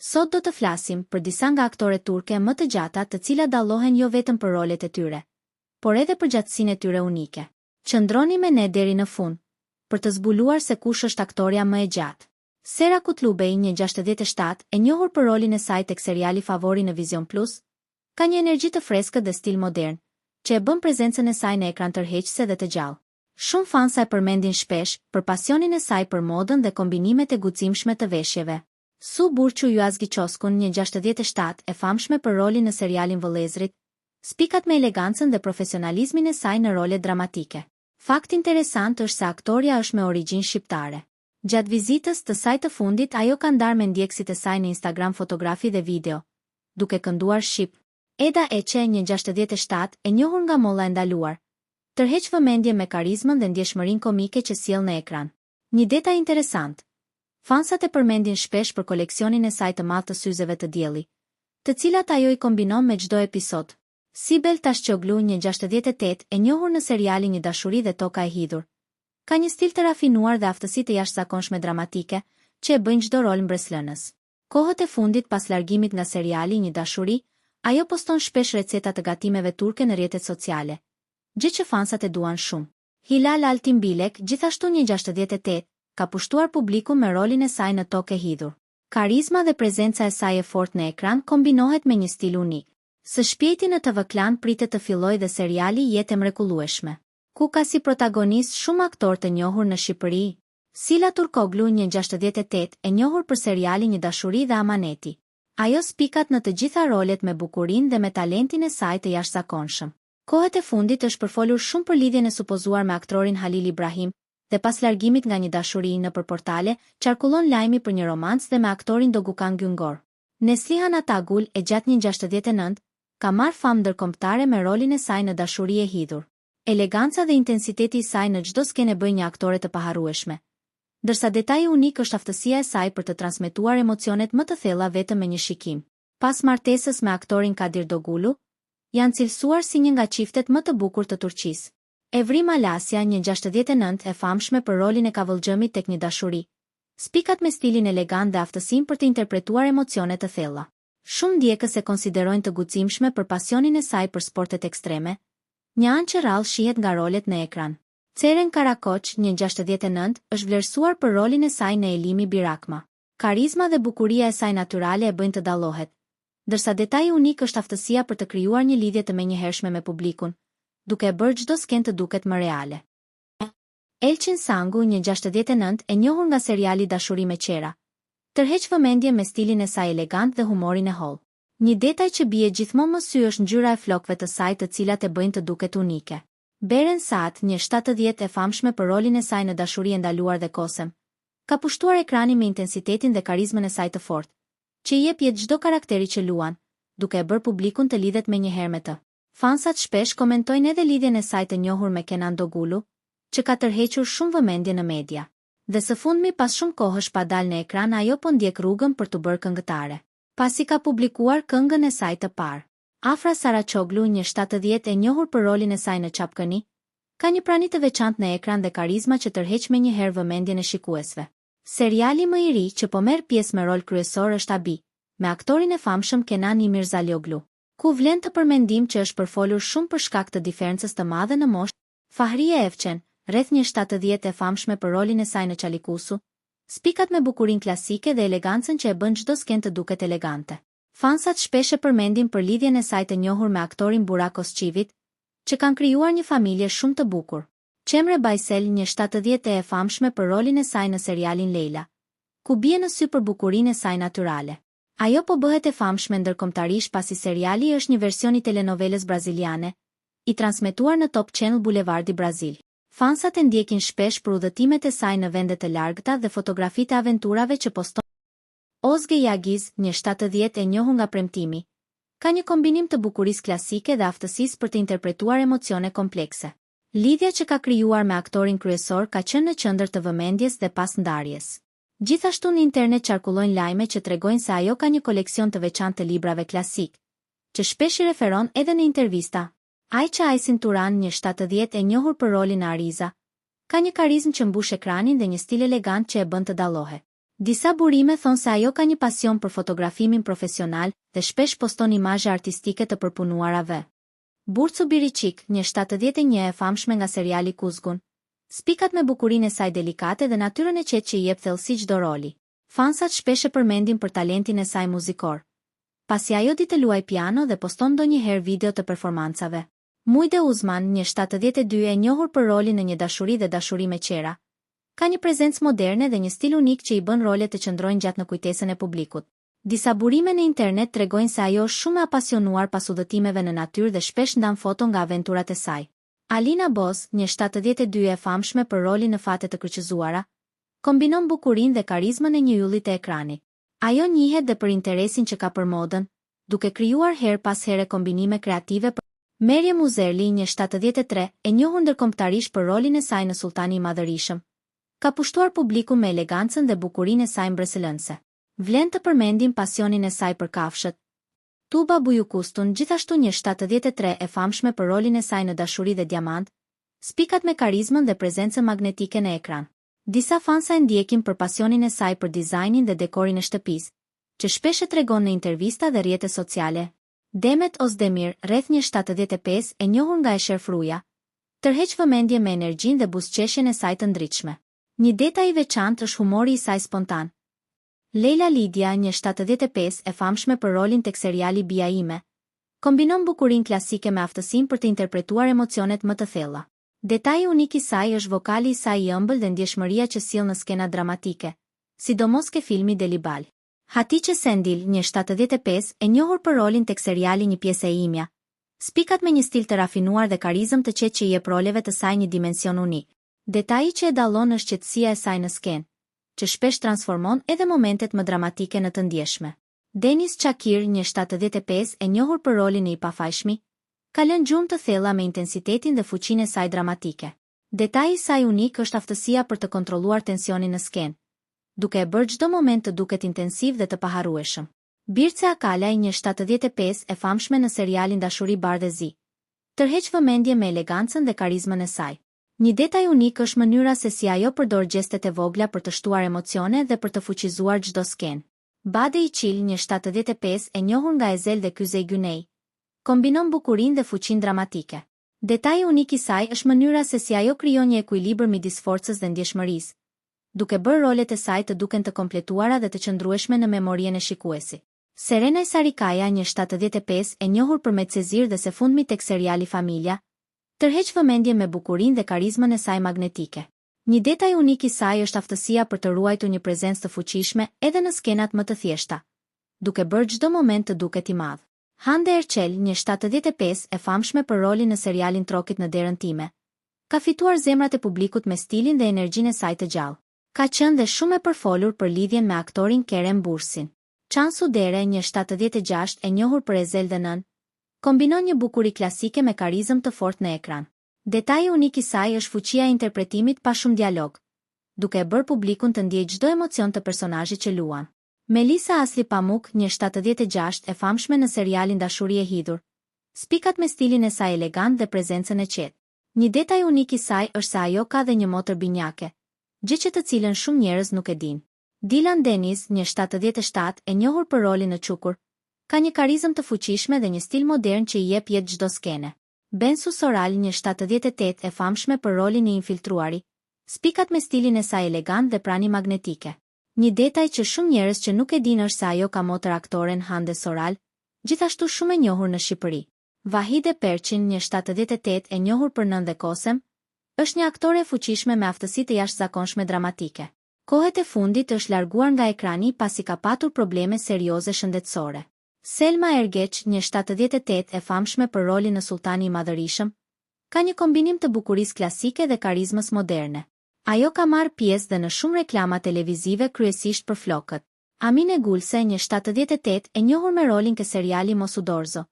Sot do të flasim për disa nga aktoret turke më të gjata të cilat dallohen jo vetëm për rolet e tyre, por edhe për gjatësinë e tyre unike. Qëndroni me ne deri në fund, për të zbuluar se kush është aktoria më e gjatë. Sera Kutlubey, 1.67, e njohur për rolin e saj tek seriali Favori në Vision Plus, ka një energji të freskët dhe stil modern, që e bën prezencën e saj në ekran tërheqëse dhe të gjallë. Shumë fansa e përmendin shpesh për pasionin e saj për modën dhe kombinimet e guximshme të veshjeve. Su Burçu Juazgi Çoskun, 1.67, e famshme për rolin në serialin Vëllezrit, spikat me elegancën dhe profesionalizmin e saj në role dramatike. Fakt interesant është se aktoria është me origjinë shqiptare. Gjatë vizitës të saj të fundit, ajo ka ndarë me ndjekësit e saj në Instagram fotografi dhe video, duke kënduar shqip. Eda Eqe, 1.67, e njohur nga molla e ndaluar, tërheq vëmendje me karizmën dhe ndjeshmërinë komike që sjell në ekran. Një detaj interesant. Fansat e përmendin shpesh për koleksionin e saj të madh të syzeve të dielli, të cilat ajo i kombinon me çdo episod. Sibel Tashçoglu, 1.68, e njohur në serialin Një dashuri dhe Toka e hidhur, ka një stil të rafinuar dhe aftësi të jashtëzakonshme dramatike, që e bëjnë çdo rol mbreslënës. Kohët e fundit pas largimit nga seriali Një dashuri, ajo poston shpesh receta të gatimeve turke në rrjetet sociale, gjë që fansat e duan shumë. Hilal Altimbilek, gjithashtu 1.68, ka pushtuar publikun me rolin e saj në Tokë e hidhur. Karizma dhe prezenca e saj e fortë në ekran kombinohet me një stil unik. Së shpejti në TV Klan pritet të fillojë dhe seriali Jetë e mrekullueshme, ku ka si protagonist shumë aktorë të njohur në Shqipëri. Sila Turkoglu, 1.68, e njohur për serialin Një dashuri dhe Amaneti. Ajo spikat në të gjitha rolet me bukurinë dhe me talentin e saj të jashtëzakonshëm. Kohët e fundit është përfolur shumë për lidhjen e supozuar me aktorin Halil Ibrahim, dhe pas largimit nga Një dashuri nëpër portale, qarkullon lajmi për një romancë dhe me aktorin Dogukan Gyngor. Neslihan Atagul, e gjatë 1.69, ka marrë famë ndërkombëtare me rolin e saj në Dashuri e hidhur. Eleganca dhe intensiteti i saj në çdo skenë bëjnë një aktore të paharrueshme, ndërsa detaji unik është aftësia e saj për të transmetuar emocionet më të thella vetëm me një shikim. Pas martesës me aktorin Kadir Dogulu, janë cilësuar si një nga çiftet më të bukur të Turqisë. Evrim Alasja, 1.69, e famshme për rolin e Kavëllxhëmit tek Një dashuri, spikat me stilin elegant dhe aftësinë për të interpretuar emocione të thella. Shumë ndjekës e konsiderojnë të guximshme për pasionin e saj për sportet ekstreme, një anë që rrallë shihet nga rolet në ekran. Ceren Karakoç, 1.69, është vlerësuar për rolin e saj në Elimi Birakma. Karizma dhe bukuria e saj natyrale e bëjnë të dallohet, ndërsa detaji unik është aftësia për të krijuar një lidhje të menjëhershme me publikun, duke e bërë çdo skenë të duket më reale. Elçin Sangu, 1.69, e njohur nga seriali Dashuri me qera, tërheq vëmendje me stilin e saj elegant dhe humorin e hollë. Një detaj që bie gjithmonë më sy është ngjyra e flokëve të saj të cilat e bëjnë të duket unike. Beren Saat, 1.70, e famshme për rolin e saj në Dashuri e ndaluar dhe Kosem, ka pushtuar ekranin me intensitetin dhe karizmën e saj të fortë, që i jep jetë çdo karakteri që luan, duke e bërë publikun të lidhet menjëherë me të. Fansat shpesh komentojnë edhe lidhjen e saj të njohur me Kenan Dogulu, që ka tërhequr shumë vëmendje në media. Dhe së fundmi, pas shumë kohësh pa dalë në ekran, ajo po ndjek rrugën për të bërë këngëtare, pasi ka publikuar këngën e saj të parë. Afra Saraçoglu, 1.70, e njohur për rolin e saj në Çapkëni, ka një prani të veçantë në ekran dhe karizma që tërheq menjëherë vëmendjen e shikuesve. Seriali më i ri që po merr pjesë me rol kryesor është Abi, me aktorin e famshëm Kenan Imirzalioglu, ku vlen të përmendim që është përfolur shumë për shkak të diferencës të madhe në moshë. Fahriye Evçen, rreth 1.70, e famshme për rolin e saj në Çalikusu, spikat me bukurinë klasike dhe elegancën që e bën çdo skenë të duket elegante. Fansat shpesh e përmendin për lidhjen e saj të njohur me aktorin Burak Osçivit, që kanë krijuar një familje shumë të bukur. Cemre Baysel, 1.70, e famshme për rolin e saj në serialin Leila, ku bie në sy për bukurinë e saj natyrale. Ajo po bëhet e famshme ndërkombëtarisht pasi seriali është një version i telenoveles braziliane, i transmetuar në Top Channel Bulevardi Brazil. Fansat e ndjekin shpesh për udhëtimet e saj në vende të largëta dhe fotografitë e aventurave që poston. Ozge Yagiz, 1.70, e njohur nga premtimi, ka një kombinim të bukurisë klasike dhe aftësisë për të interpretuar emocione komplekse. Lidhja që ka krijuar me aktorin kryesor ka qenë në qendër të vëmendjes dhe pas ndarjes. Gjithashtu në internet qarkullojnë lajme që tregojnë se ajo ka një koleksion të veçantë të librave klasik, që shpesh i referon edhe në intervista. Ayça Aysin Turan, 1.70, e njohur për rolin e Ariza, ka një karizmë që mbush ekranin dhe një stil elegant që e bën të dallohet. Disa burime thonë se ajo ka një pasion për fotografimin profesional dhe shpesh poston imazhe artistike të përpunuarave. Burcu Biriçik, një 71 e famshme nga seriali Kuzgun, spikat me bukurinë e saj delikate dhe natyrën e qetë që i jep thellësi çdo roli. Fansat shpesh e përmendin për talentin e saj muzikor, pasi ajo ditë luaj piano dhe poston ndonjëherë video të performancave. Mujde Uzman, një 72 e njohur për rolin në Një dashuri dhe dashuri me qera, ka një prezencë moderne dhe një stil unik që i bën rolet të qëndrojnë gjatë në kujtesën e publikut. Disa burime në internet tregojnë se ajo është shumë e apasionuar pas udhëtimeve në natyrë dhe shpesh ndan foto nga aventurat e saj. Alina Boz, një 72 e famshme për rolin në Fate të Kryqëzuara, kombinon bukurinë dhe karizmën e një ylli të ekranit. Ajo njihet dhe për interesin që ka për modën, duke krijuar her pas here kombinime kreative për Merjem Uzerli, një 73, e njohur ndërkombëtarisht për rolin e saj në Sultani i Madhërisëm, ka pushtuar publikun me elegancën dhe bukurinë e saj mbresëlënëse. Vlen të përmendim pasionin e saj për kafshët. Tuba Bujukustun, gjithashtu një 73 e famshme për rolin e saj në Dashuri dhe Diamant, spikat me karizmën dhe prezencën magnetike në ekran. Disa fansa e ndjekin për pasionin e saj për dizajnin dhe dekorin e shtëpisë, që shpesh e tregon në intervista dhe rrjete sociale. Demet Ozdemir, rreth një 75 e njohur nga e sherfruja, tërheq vëmendje me energjinë dhe buzëqeshjen e saj të ndritshme. Një detaj i veçantë është humori i saj spontan. Leila Lidia, një 75 e famshme për rolin tek seriali Bia Ime, kombinon bukurinë klasike me aftësinë për të interpretuar emocionet më të thella. Detaji unik i saj është vokali i saj i ëmbël dhe ndjeshmëria që sjell në skena dramatike, sidomos ke filmi Delibal. Hatice Sendil, një 75 e njohur për rolin tek seriali Një pjesë e imja, spikat me një stil të rafinuar dhe karizëm të qetë që i jep roleve të saj një dimension unik. Detaji që e dallon është qetësia e saj në skenë, që shpesh transformon edhe momentet më dramatike në të ndjeshme. Denis Çakir, një 75 e njohur për rolin e i pafajshmi, ka lënë gjumë të thella me intensitetin dhe fuqinë e saj dramatike. Detaji i saj unik është aftësia për të kontrolluar tensionin në skenë, duke e bërë çdo moment të duket intensiv dhe të paharrueshëm. Birce Akalaj, një 75 e famshme në serialin Dashuri Bardhë e Zi, tërheq vëmendje me elegancën dhe karizmën e saj. Një detaj unik është mënyra se si ajo përdor gjestet e vogla për të shtuar emocione dhe për të fuqizuar çdo skenë. Bade Iqil, një 75 e njohur nga Ezel dhe Kyzej Güney, kombinon bukurinë dhe fuqinë dramatike. Detaji unik i saj është mënyra se si ajo krijon një ekuilibër midis forcës dhe ndjeshmërisë, duke bërë rolet e saj të duken të kompletuara dhe të qëndrueshme në memorien e shikuesit. Serenaj Sarikaja, një 75 e njohur për Medcezir dhe së fundmi tek seriali Familja, tërheq vëmendje me bukurinë dhe karizmën e saj magnetike. Një detaj unik i saj është aftësia për të ruajtur një prezencë të fuqishme edhe në skenat më të thjeshta, duke bërë çdo moment të duket i madh. Hande Erçel, një 75 e famshme për rolin në serialin Trokit në derën time, ka fituar zemrat e publikut me stilin dhe energjinë e saj të gjallë. Ka qenë dhe shumë e përfolur për lidhjen me aktorin Kerem Bursin. Cansu Dere, një 76 e njohur për Ezel dhe Nën, kombinon një bukuri klasike me karizëm të fortë në ekran. Detaji unik i saj është fuqia e interpretimit pa shumë dialog, duke e bërë publikun të ndjejë çdo emocion të personazhit që luan. Melisa Asli Pamuk, një 76 e famshme në serialin Dashuri e Hidhur, spikat me stilin e saj elegant dhe prezencën e qetë. Një detaj unik i saj është se ajo ka dhe një motër binjake, gjë që të cilën shumë njerëz nuk e dinë. Dylan Dennis, një 77 e njohur për rolin në Çukur, ka një karizëm të fuqishme dhe një stil modern që i jep jetë çdo skene. Bensu Soral, një 78 e famshme për rolin e infiltruari, spikat me stilin e saj elegant dhe prani magnetike. Një detaj që shumë njerëz që nuk e dinë është se ajo ka motër aktoren Hande Soral, gjithashtu shumë e njohur në Shqipëri. Vahide Perçin, një 78 e njohur për Nën dhe Kosem, është një aktore e fuqishme me aftësi të jashtëzakonshme dramatike. Kohët e fundit është larguar nga ekrani pasi ka patur probleme serioze shëndetësore. Selma Ergeç, një 78 e famshme për rolin në Sultani i Madhërisëm, ka një kombinim të bukurisë klasike dhe karizmës moderne. Ajo ka marrë pjesë dhe në shumë reklama televizive kryesisht për flokët. Amine Gulse, një 78 e njohur me rolin ke seriali Mosudorzo,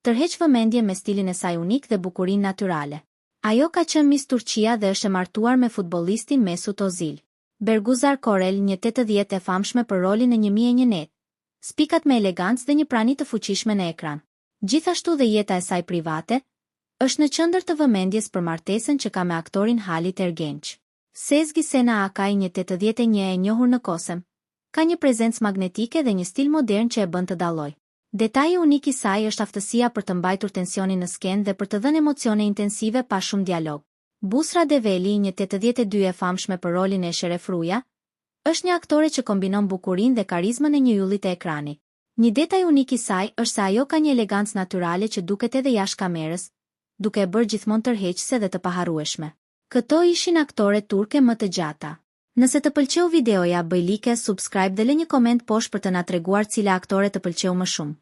tërheq vëmendje me stilin e saj unik dhe bukurinë natyrale. Ajo ka qenë Miss Turqia dhe është e martuar me futbollistin Mesut Ozil. Berguzar Korel, një 80 e famshme për rolin në 1001 net, spikat me elegancë dhe një prani të fuqishme në ekran. Gjithashtu dhe jeta e saj private është në qendër të vëmendjes për martesën që ka me aktorin Halit Ergenç. Sezgi Sena Akaj, një 81 e njohur në Kosem, Ka një prezencë magnetike dhe një stil modern që e bën të dallojë. Detaji unik i saj është aftësia për të mbajtur tensionin në skenë dhe për të dhënë emocione intensive pa shumë dialog. Busra Develi, një 82 e famshme për rolin e Sherefruja, është një aktore që kombinon bukurinë dhe karizmën e një ylli të ekranit. Një detaj unik i saj është se ajo ka një elegancë natyrale që duket edhe jashtë kamerës, duke e bërë gjithmonë tërheqëse dhe të paharrueshme. Këto ishin aktoret turke më të gjata. Nëse të pëlqeu videoja, bëj like, subscribe dhe lë një koment poshtë për të na treguar cila aktore të pëlqeu më shumë.